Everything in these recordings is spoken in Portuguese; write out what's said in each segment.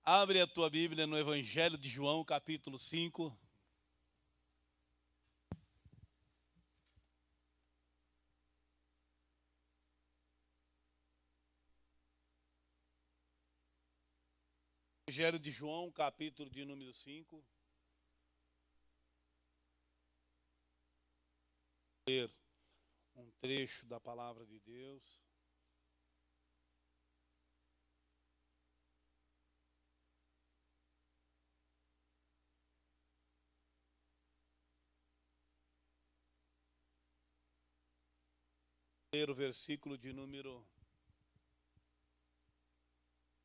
Abre a tua Bíblia no Evangelho de João, capítulo 5. Evangelho de João, capítulo de número 5. Ler um trecho da palavra de Deus. Ler o versículo de número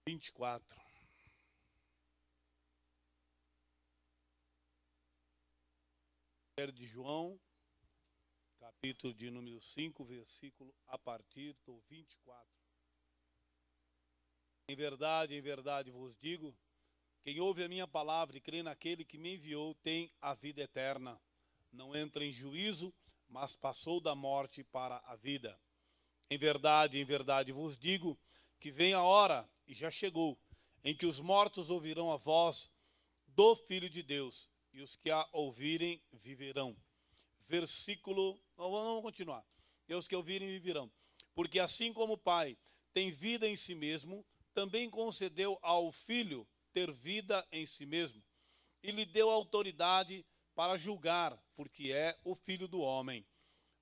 24. Evangelho de João, capítulo de número 5, versículo a partir do 24. Em verdade vos digo, quem ouve a minha palavra e crê naquele que me enviou tem a vida eterna. Não entra em juízo, mas passou da morte para a vida. Em verdade vos digo que vem a hora, e já chegou, em que os mortos ouvirão a voz do Filho de Deus, e os que a ouvirem viverão. Vamos continuar. E os que ouvirem viverão. Porque assim como o Pai tem vida em si mesmo, também concedeu ao Filho ter vida em si mesmo, e lhe deu autoridade para julgar, porque é o Filho do homem.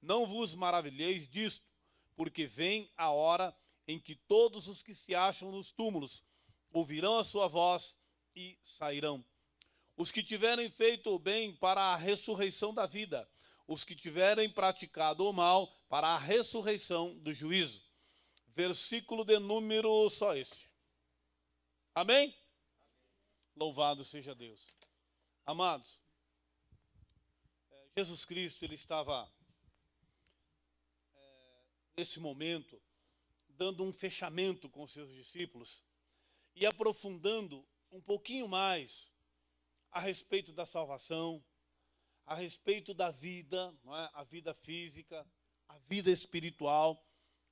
Não vos maravilheis disto, porque vem a hora em que todos os que se acham nos túmulos ouvirão a sua voz e sairão. Os que tiverem feito o bem para a ressurreição da vida, os que tiverem praticado o mal para a ressurreição do juízo. Versículo de número só esse. Amém? Louvado seja Deus. Amados, Jesus Cristo, ele estava nesse momento dando um fechamento com seus discípulos e aprofundando um pouquinho mais a respeito da salvação, a respeito da vida, não é? A vida física, a vida espiritual,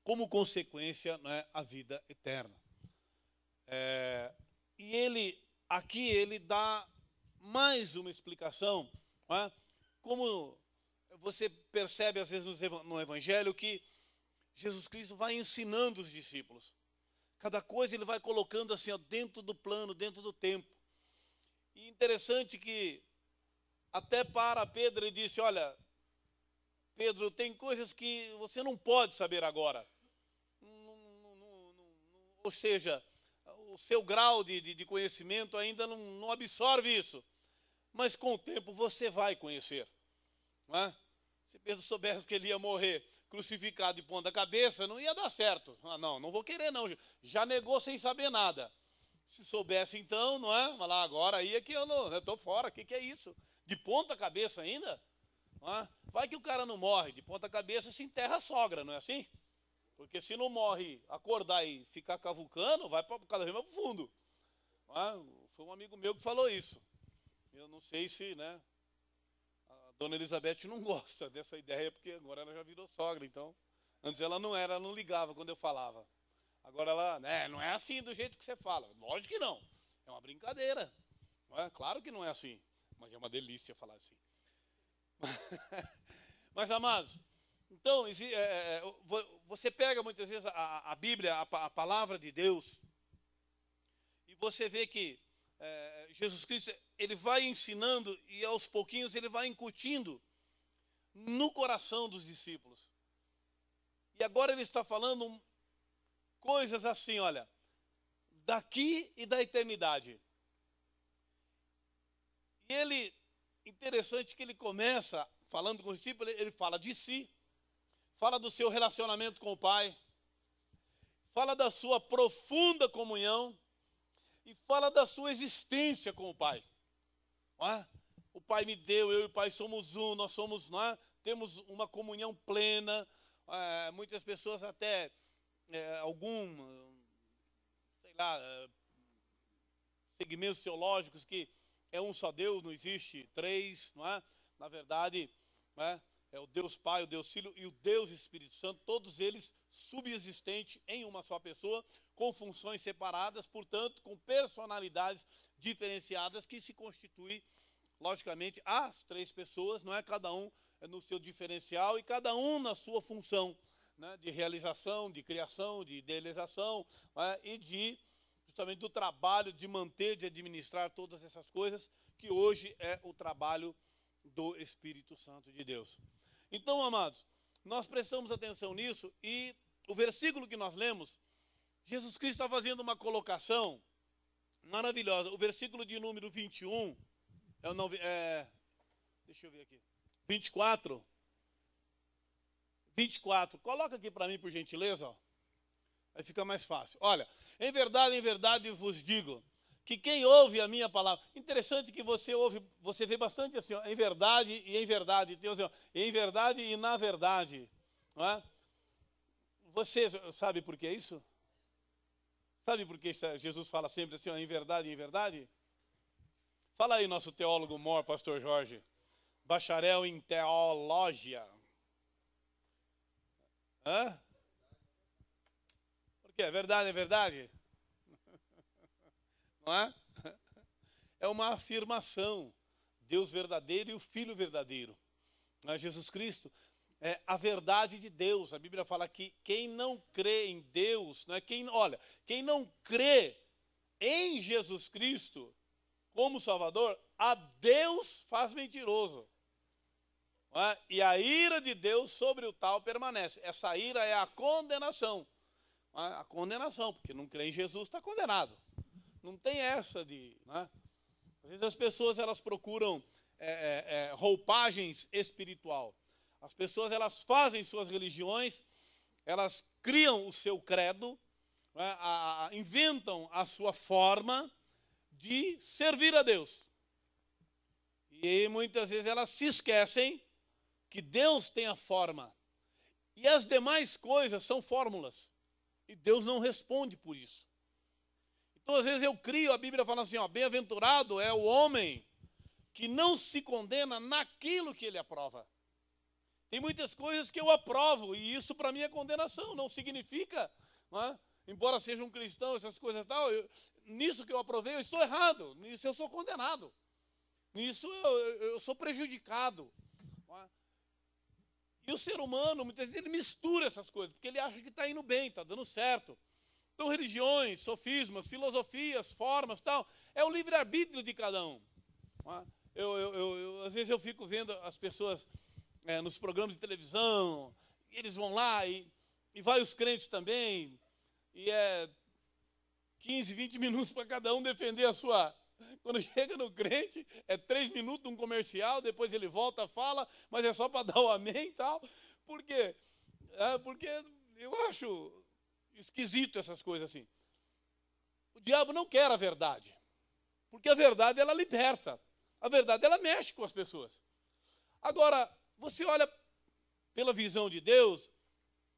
como consequência, não é? A vida eterna. E ele dá mais uma explicação, não é? Como você percebe às vezes no Evangelho que Jesus Cristo vai ensinando os discípulos. Cada coisa ele vai colocando assim, ó, dentro do plano, dentro do tempo. E interessante que até para Pedro ele disse, olha, Pedro, tem coisas que você não pode saber agora. Ou seja, o seu grau de conhecimento ainda não absorve isso. Mas com o tempo você vai conhecer. Não é? Se Pedro soubesse que ele ia morrer crucificado de ponta cabeça, não ia dar certo. Ah, não vou querer não. Já negou sem saber nada. Se soubesse então, não é? Mas lá agora aí é que eu estou fora. O que é isso? De ponta cabeça ainda? Não é? Vai que o cara não morre. De ponta cabeça se enterra a sogra, não é assim? Porque se não morre, acordar e ficar cavucando, vai cada vez mais para o fundo. Não é? Foi um amigo meu que falou isso. Eu não sei se, né? Dona Elizabeth não gosta dessa ideia, porque agora ela já virou sogra, então. Antes ela não ligava quando eu falava. Agora ela, né, não é assim do jeito que você fala. Lógico que não. É uma brincadeira. Não é? Claro que não é assim. Mas é uma delícia falar assim. Mas, amados, então, você pega muitas vezes a Bíblia, a palavra de Deus, e você vê que Jesus Cristo, ele vai ensinando e aos pouquinhos ele vai incutindo no coração dos discípulos. E agora ele está falando coisas assim, olha, daqui e da eternidade. E ele, interessante que ele começa falando com os discípulos, ele fala de si, fala do seu relacionamento com o Pai, fala da sua profunda comunhão e fala da sua existência com o Pai. Não é? O Pai me deu, eu e o Pai somos um, nós somos, não é? Temos uma comunhão plena. Muitas pessoas até, sei lá, segmentos teológicos que é um só Deus, não existe três, não é? Na verdade, não é? É o Deus Pai, o Deus Filho e o Deus Espírito Santo, todos eles subsistente em uma só pessoa, com funções separadas, portanto, com personalidades diferenciadas que se constituem, logicamente, as três pessoas, não é? Cada um no seu diferencial e cada um na sua função, né? De realização, de criação, de idealização, né? E de, justamente, do trabalho de manter, de administrar todas essas coisas, que hoje é o trabalho do Espírito Santo de Deus. Então, amados, nós prestamos atenção nisso e o versículo que nós lemos, Jesus Cristo está fazendo uma colocação maravilhosa. O versículo de número 21, deixa eu ver aqui, 24, coloca aqui para mim, por gentileza, ó. Aí fica mais fácil. Olha, em verdade vos digo, que quem ouve a minha palavra, interessante que você ouve, você vê bastante assim, ó, em verdade, tem assim, ó, em verdade e na verdade, não é? Você sabe por que isso? Sabe por que Jesus fala sempre assim, ó, em verdade e em verdade? Fala aí, nosso teólogo mor, pastor Jorge, bacharel em teologia. Hã? Por quê? É verdade? Não é? É uma afirmação. Deus verdadeiro e o Filho verdadeiro. Não é? Jesus Cristo é a verdade de Deus. A Bíblia fala que quem não crê em Deus, não é? Quem não crê em Jesus Cristo como Salvador, a Deus faz mentiroso. Não é? E a ira de Deus sobre o tal permanece. Essa ira é a condenação. Não é? A condenação, porque não crê em Jesus está condenado. Não tem essa de... Né? Às vezes as pessoas elas procuram roupagens espiritual. As pessoas elas fazem suas religiões, elas criam o seu credo, né? Inventam a sua forma de servir a Deus. E muitas vezes elas se esquecem que Deus tem a forma. E as demais coisas são fórmulas. E Deus não responde por isso. Então, às vezes eu crio, a Bíblia fala assim, ó, bem-aventurado é o homem que não se condena naquilo que ele aprova. Tem muitas coisas que eu aprovo, e isso para mim é condenação, não significa, não é? Embora seja um cristão, essas coisas e tal, nisso que eu aprovei eu estou errado, nisso eu sou condenado, nisso eu sou prejudicado. Não é? E o ser humano, muitas vezes, ele mistura essas coisas, porque ele acha que está indo bem, está dando certo. Então, religiões, sofismas, filosofias, formas, tal, é o livre-arbítrio de cada um. Às vezes eu fico vendo as pessoas nos programas de televisão, eles vão lá e vai os crentes também, e é 15, 20 minutos para cada um defender a sua... Quando chega no crente, é 3 minutos um comercial, depois ele volta, fala, mas é só para dar o amém e tal. Por quê? Porque eu acho esquisito essas coisas assim. O diabo não quer a verdade, porque a verdade ela liberta, a verdade ela mexe com as pessoas. Agora, você olha pela visão de Deus,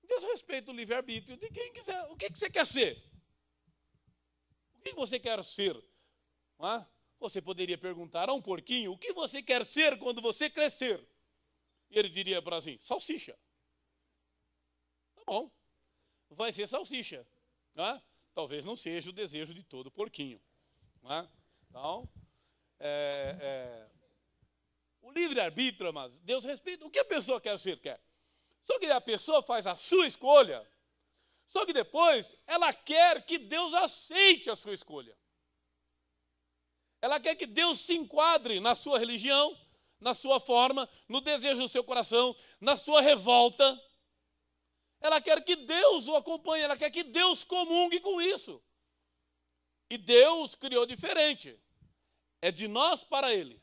Deus respeita o livre-arbítrio de quem quiser. O que você quer ser? O que você quer ser? Não é? Você poderia perguntar a um porquinho, o que você quer ser quando você crescer? E ele diria para assim, salsicha. Tá bom, vai ser salsicha. Não é? Talvez não seja o desejo de todo porquinho. Não é? Então, o livre-arbítrio, mas Deus respeita o que a pessoa quer ser, quer. Só que a pessoa faz a sua escolha, só que depois ela quer que Deus aceite a sua escolha. Ela quer que Deus se enquadre na sua religião, na sua forma, no desejo do seu coração, na sua revolta. Ela quer que Deus o acompanhe, ela quer que Deus comungue com isso. E Deus criou diferente. É de nós para Ele.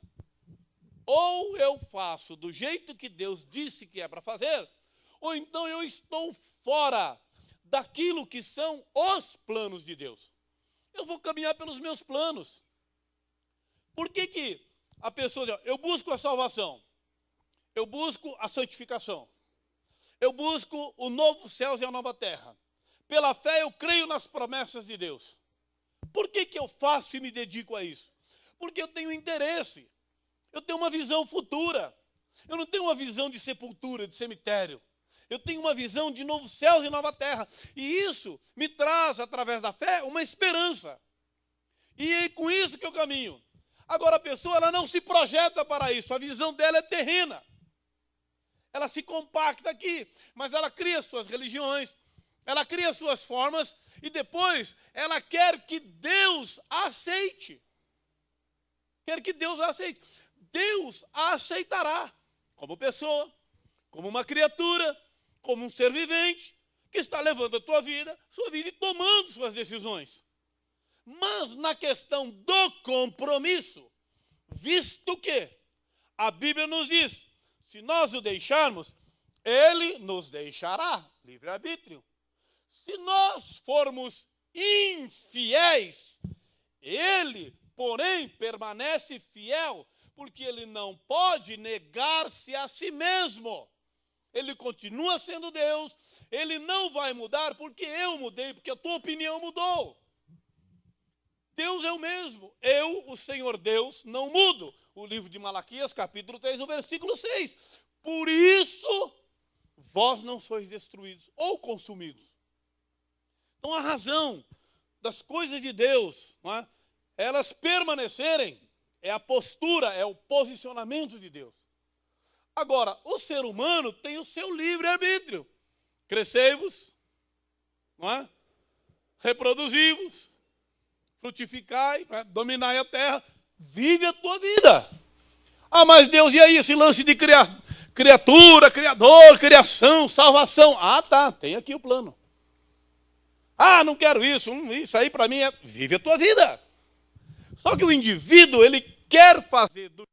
Ou eu faço do jeito que Deus disse que é para fazer, ou então eu estou fora daquilo que são os planos de Deus. Eu vou caminhar pelos meus planos. Por que a pessoa diz, eu busco a salvação, eu busco a santificação, eu busco o novo céu e a nova terra. Pela fé eu creio nas promessas de Deus. Por que eu faço e me dedico a isso? Porque eu tenho interesse, eu tenho uma visão futura. Eu não tenho uma visão de sepultura, de cemitério. Eu tenho uma visão de novos céus e nova terra. E isso me traz, através da fé, uma esperança. E é com isso que eu caminho. Agora a pessoa ela não se projeta para isso. A visão dela é terrena. Ela se compacta aqui, mas ela cria suas religiões, ela cria suas formas e depois ela quer que Deus a aceite. Quer que Deus a aceite. Deus a aceitará como pessoa, como uma criatura, como um ser vivente que está levando a sua vida e tomando suas decisões. Mas na questão do compromisso, visto que a Bíblia nos diz, se nós o deixarmos, ele nos deixará, livre-arbítrio. Se nós formos infiéis, ele, porém, permanece fiel, porque ele não pode negar-se a si mesmo. Ele continua sendo Deus, ele não vai mudar porque eu mudei, porque a tua opinião mudou. Deus é o mesmo, eu, o Senhor Deus, não mudo. O livro de Malaquias, capítulo 3, o versículo 6. Por isso, vós não sois destruídos ou consumidos. Então, a razão das coisas de Deus, não é? Elas permanecerem, é a postura, é o posicionamento de Deus. Agora, o ser humano tem o seu livre-arbítrio. Crescei-vos, não é? Reproduzivos, frutificai, não é? Dominai a terra, vive a tua vida. Ah, mas Deus, e aí esse lance de criatura, criador, criação, salvação? Ah, tá, tem aqui o plano. Ah, não quero isso, isso aí para mim é, vive a tua vida. Só que o indivíduo, ele quer fazer do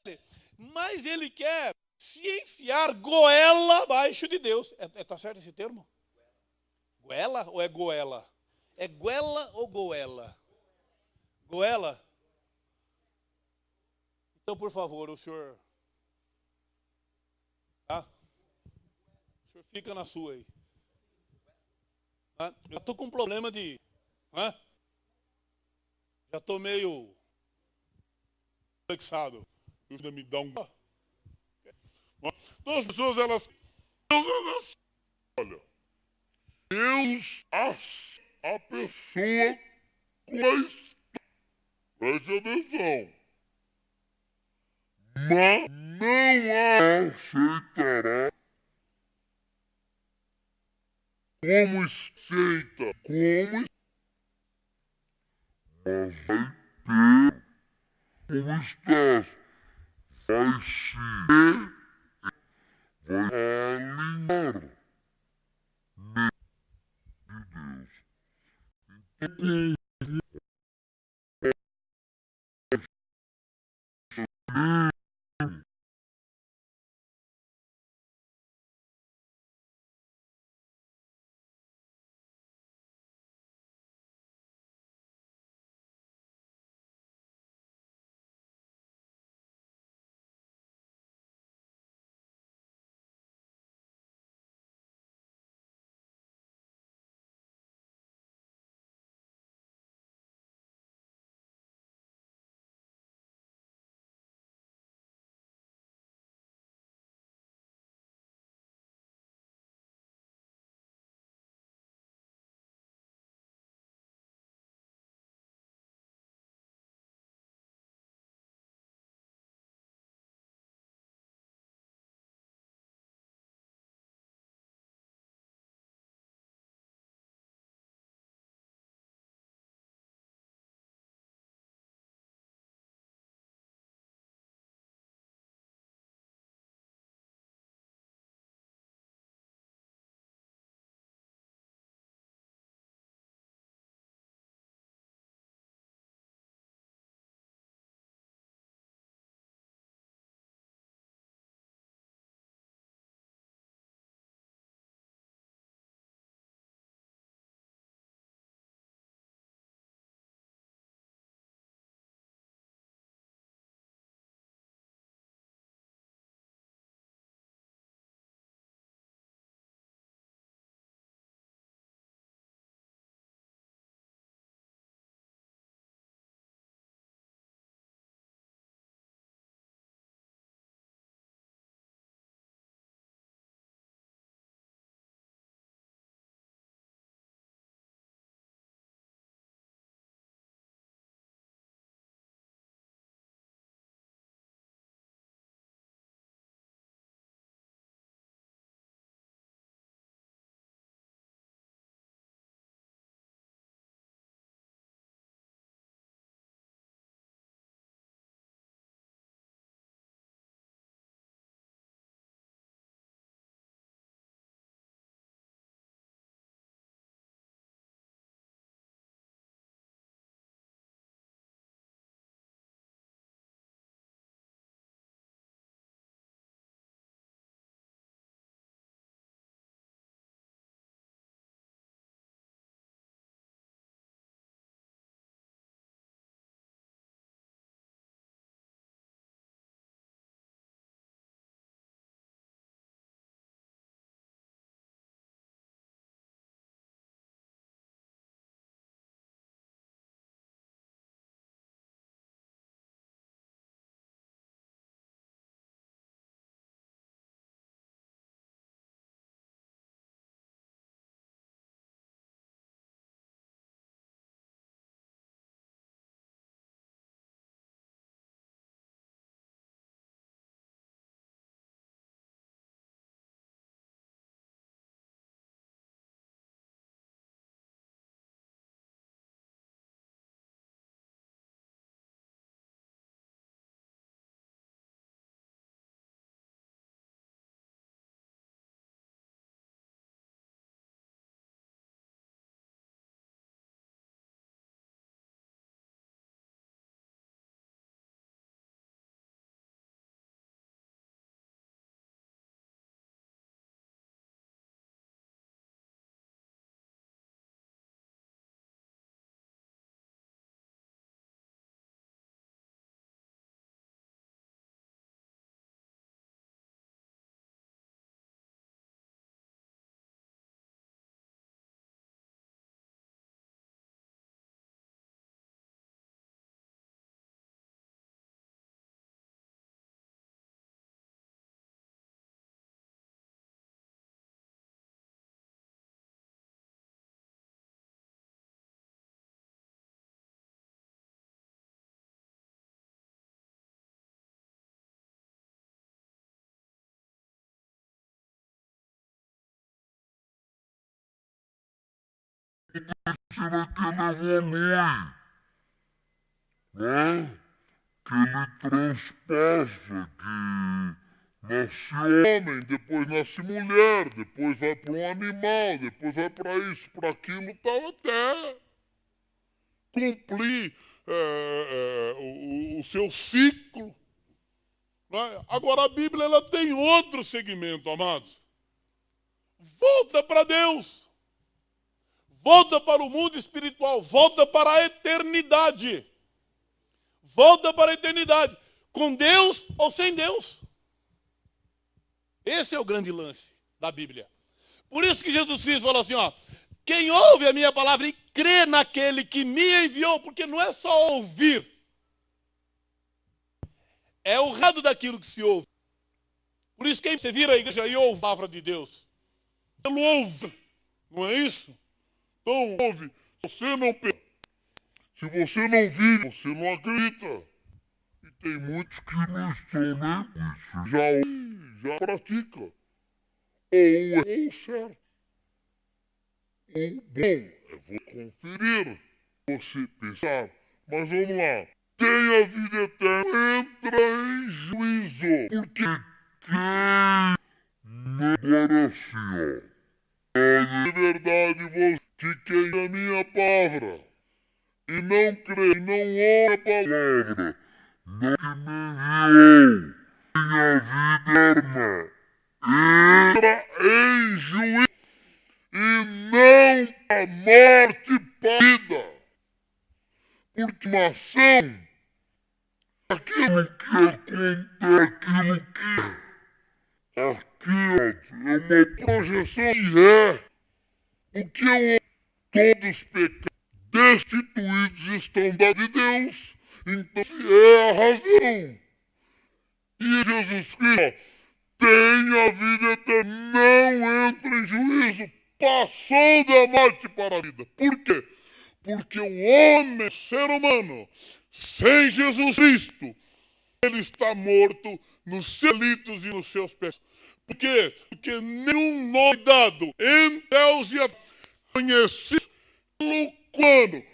jeito dele, mas ele quer se enfiar goela abaixo de Deus. Tá certo esse termo? Goela ou é goela? É goela ou goela? Goela? Então, por favor, o senhor... Tá? O senhor fica na sua aí. Tá? Eu estou com um problema de... Tá? Já estou meio... Complexado. Ainda me dá um... Então as pessoas, elas... Olha... Deus a pessoa com a história. Preste atenção. Mas não a aceitará como aceita, como mas vai ter como estás, vai se vai alinhar de Deus. Será que ele evolui, né? Que ele transpassa, que nasce homem, depois nasce mulher, depois vai para um animal, depois vai para isso, para aquilo, tal, até cumprir o seu ciclo. Né? Agora a Bíblia ela tem outro segmento, amados. Volta para Deus. Volta para o mundo espiritual. Volta para a eternidade. Volta para a eternidade. Com Deus ou sem Deus. Esse é o grande lance da Bíblia. Por isso que Jesus Cristo falou assim, ó. Quem ouve a minha palavra e crê naquele que me enviou, porque não é só ouvir. É o resultado daquilo que se ouve. Por isso que você vira a igreja e ouve a palavra de Deus. Ele ouve. Não é isso? Então ouve. Você não pensa. Se você não vive, você não acredita. E tem muitos que não estão, né? Já ouve, já pratica. Ou é o certo. Ou bom, vou conferir. Você pensar. Mas vamos lá. Tem a vida eterna, entra em juízo. Porque quem agora sim, ó. É verdade você que quem a minha palavra e não crê, não ouve a palavra, não me enviou, minha vida eterna, entra em juízo e não a morte para a vida. Porque uma ação, aquilo que acontece, aquilo que é uma projeção e o que todos os pecados destituídos estão da de Deus. Então é a razão. E Jesus Cristo tem a vida eterna, não entra em juízo, passou da morte para a vida. Por quê? Porque o homem, ser humano, sem Jesus Cristo, ele está morto nos seus delitos e nos seus pecados. Por quê? Porque nenhum nome dado em Deus e a conhecido pelo quando